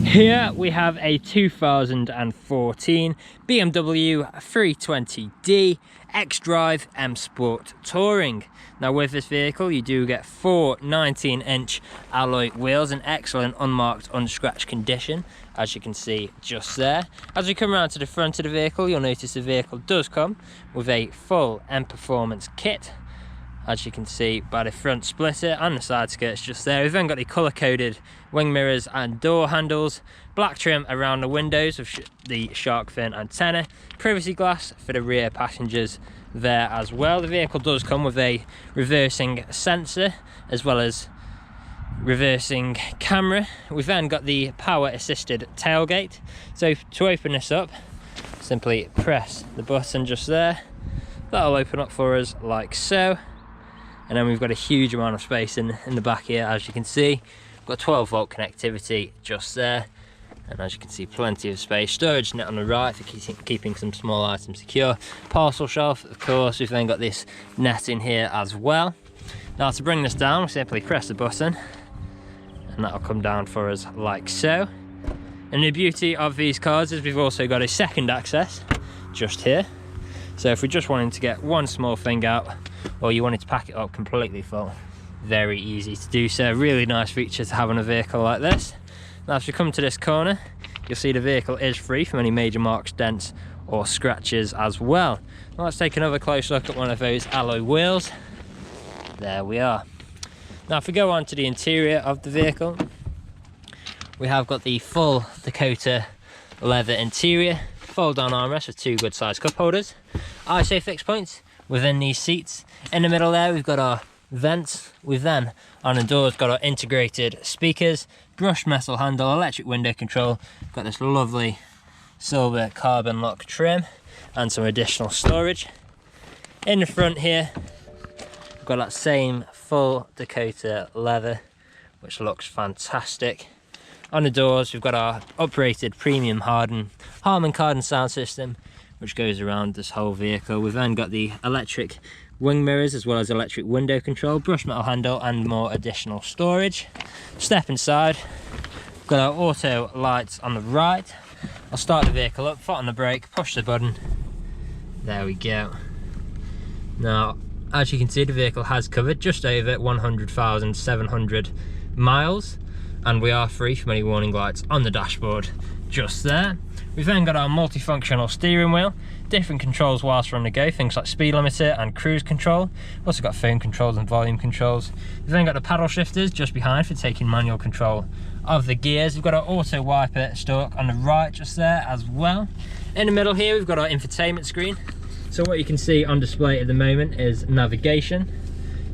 Here we have a 2014 BMW 320d X-Drive M Sport Touring. Now with this vehicle you do get 4 19-inch alloy wheels in excellent unmarked, unscratched condition, as you can see just there. As we come around to the front of the vehicle, you'll notice the vehicle does come with a full M Performance kit, as you can see by the front splitter and the side skirts just there. We've then got the colour-coded wing mirrors and door handles, black trim around the windows with the shark fin antenna, privacy glass for the rear passengers there as well. The vehicle does come with a reversing sensor as well as reversing camera. We've then got the power assisted tailgate. So to open this up, simply press the button just there. That'll open up for us like so. And then we've got a huge amount of space in the back here, as you can see. We've got 12 volt connectivity just there. And as you can see, plenty of space. Storage net on the right for keeping some small items secure. Parcel shelf, of course. We've then got this net in here as well. Now to bring this down, we simply press the button and that'll come down for us like so. And the beauty of these cars is we've also got a second access just here. So if we're just wanting to get one small thing out, or you wanted to pack it up completely full, very easy to do so. Really nice feature to have on a vehicle like this. Now as we come to this corner, you'll see the vehicle is free from any major marks, dents or scratches as well. Now let's take another close look at one of those alloy wheels. There we are. Now if we go on to the interior of the vehicle, we have got the full Dakota leather interior, fold down armrest with 2 good sized cup holders, ISO fixed points within these seats. In the middle there we've got our vents. We've then on the doors got our integrated speakers, brushed metal handle, electric window control, got this lovely silver carbon lock trim and some additional storage. In the front here we've got that same full Dakota leather, which looks fantastic. On the doors we've got our uprated premium Harman Kardon sound system, which goes around this whole vehicle. We've then got the electric wing mirrors as well as electric window control, brushed metal handle and more additional storage. Step inside, we've got our auto lights on the right. I'll start the vehicle up, foot on the brake, push the button, there we go. Now as you can see, the vehicle has covered just over 100,700 miles and we are free from any warning lights on the dashboard just there. We've then got our multifunctional steering wheel, different controls whilst we're on the go, things like speed limiter and cruise control. We've also got phone controls and volume controls. We've then got the paddle shifters just behind for taking manual control of the gears. We've got our auto wiper stalk on the right just there as well. In the middle here we've got our infotainment screen. So what you can see on display at the moment is navigation.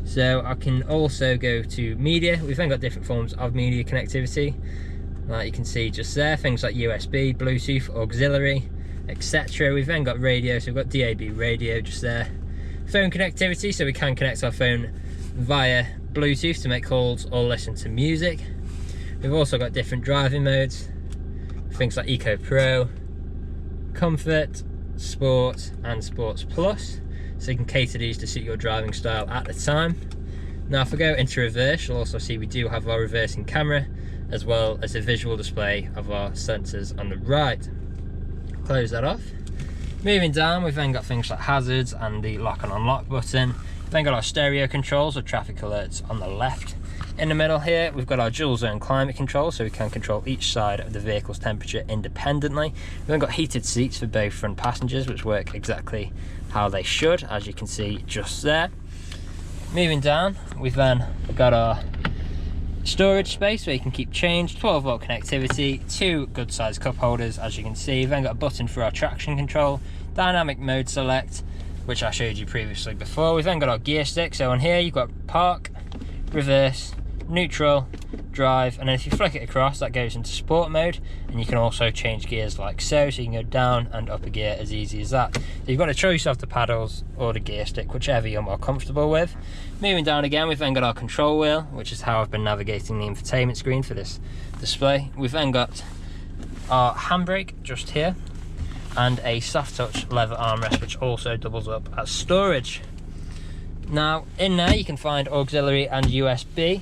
So I can also go to media. We've then got different forms of media connectivity, like you can see just there, things like USB, Bluetooth, auxiliary, etc. We've then got radio, so we've got DAB radio just there. Phone connectivity, so we can connect our phone via Bluetooth to make calls or listen to music. We've also got different driving modes, things like Eco Pro, Comfort, Sport and Sports Plus, so you can cater these to suit your driving style at the time. Now if I go into reverse, you'll also see we do have our reversing camera as well as a visual display of our sensors on the right. Close that off. Moving down, we've then got things like hazards and the lock and unlock button. Then got our stereo controls with traffic alerts on the left. In the middle here we've got our dual zone climate control, so we can control each side of the vehicle's temperature independently. We've then got heated seats for both front passengers, which work exactly how they should, as you can see just there. Moving down, we've then got our storage space where you can keep change, 12 volt connectivity, 2 good sized cup holders as you can see. We've then got a button for our traction control, dynamic mode select, which I showed you previously before. We've then got our gear stick, so on here you've got park, reverse, neutral, drive, and then if you flick it across that goes into sport mode, and you can also change gears like so you can go down and up a gear as easy as that. So you've got a choice of the paddles or the gear stick, whichever you're more comfortable with. Moving down again, we've then got our control wheel, which is how I've been navigating the infotainment screen for this display. We've then got our handbrake just here and a soft touch leather armrest, which also doubles up as storage. Now in there you can find auxiliary and USB.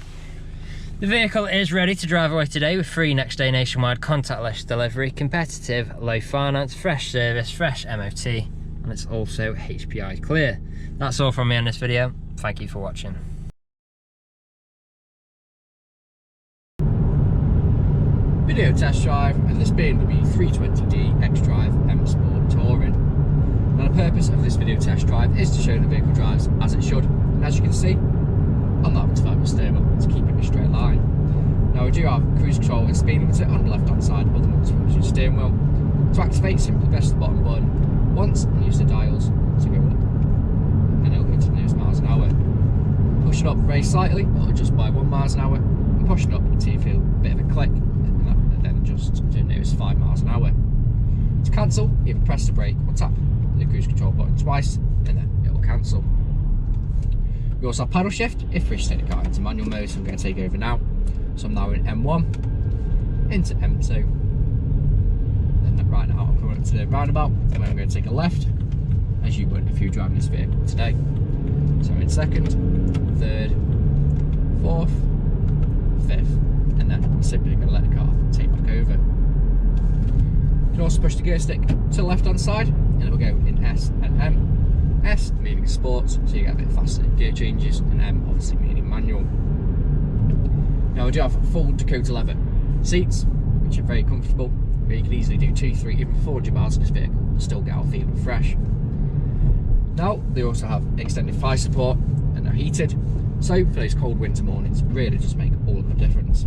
The vehicle is ready to drive away today with free next day nationwide contactless delivery, competitive, low finance, fresh service, fresh MOT, and it's also HPI clear. That's all from me on this video. Thank you for watching. Video test drive of this BMW 320d X-Drive M Sport Touring. Now the purpose of this video test drive is to show the vehicle drives as it should, and as you can see, I'm not having to fight with steering wheel to keep it in a straight line. Now we do have cruise control and speed limiter on the left hand side of the multifunction steering wheel. To activate, simply press the bottom button once and use the dials to go up, and it'll go to the nearest miles an hour. Push it up very slightly, it'll adjust by 1 mile an hour, and push it up until you feel a bit of a click, and then adjust to the nearest 5 miles an hour. To cancel, either press the brake or tap the cruise control button twice, and then it will cancel. We also have paddle shift if we wish to take the car into manual mode, so I'm going to take over now. So I'm now in M1 into M2. And right now I'm coming up to the roundabout, and I'm going to take a left, as you would if you were driving this vehicle today. So I'm in second, third, fourth, fifth, and then I'm simply going to let the car take back over. You can also push the gear stick to the left hand side, and it will go in S and M. S meaning sports, so you get a bit faster gear changes, and M obviously meaning manual. Now we do have full Dakota leather seats, which are very comfortable, where you can easily do 2, 3, even 400 miles in this vehicle and still get out feeling fresh. Now they also have extended thigh support, and they're heated, so for those cold winter mornings, really just make all of the difference.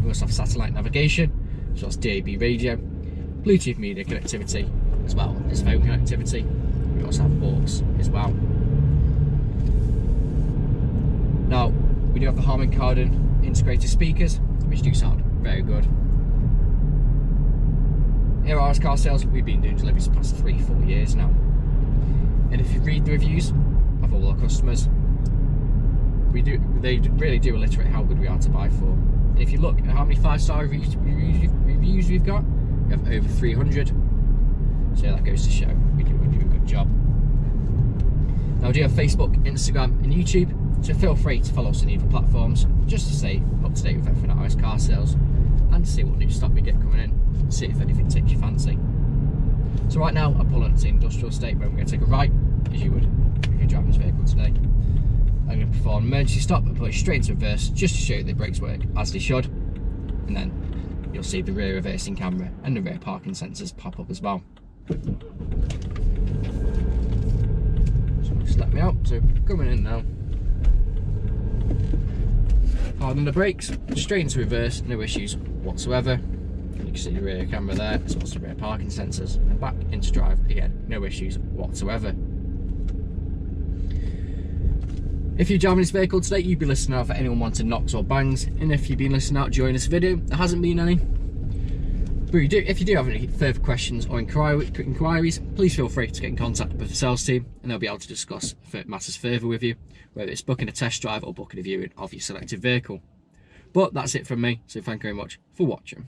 We also have satellite navigation, as well as DAB radio, Bluetooth media connectivity, as well as phone connectivity. We also have aux as well. Now, we do have the Harman Kardon integrated speakers, which do sound very good. Here at RS Car Sales, we've been doing deliveries for the past 3-4 years now. And if you read the reviews of all our customers, they really do illustrate how good we are to buy for. And if you look at how many 5-star reviews we've got, we have over 300. So that goes to show we do a good job. Now we do have Facebook, Instagram and YouTube, so feel free to follow us on either platforms just to stay up to date with everything at RS Car Sales and to see what new stock we get coming in and see if anything takes your fancy. So right now I'm pulling into the industrial estate where we're going to take a right, as you would if you're driving this vehicle today. I'm going to perform an emergency stop and put it straight into reverse just to show you the brakes work as they should, and then you'll see the rear reversing camera and the rear parking sensors pop up as well. So just let me out, so coming in now. Hard on the brakes, straight into reverse, no issues whatsoever. And you can see the rear camera there, as well as the rear parking sensors. And back into drive, again, no issues whatsoever. If you're driving this vehicle today, you'd be listening out for anyone wanting knocks or bangs. And if you've been listening out during this video, there hasn't been any. But if you do have any further questions or inquiries, please feel free to get in contact with the sales team, and they'll be able to discuss matters further with you, whether it's booking a test drive or booking a viewing of your selected vehicle. But that's it from me, so thank you very much for watching.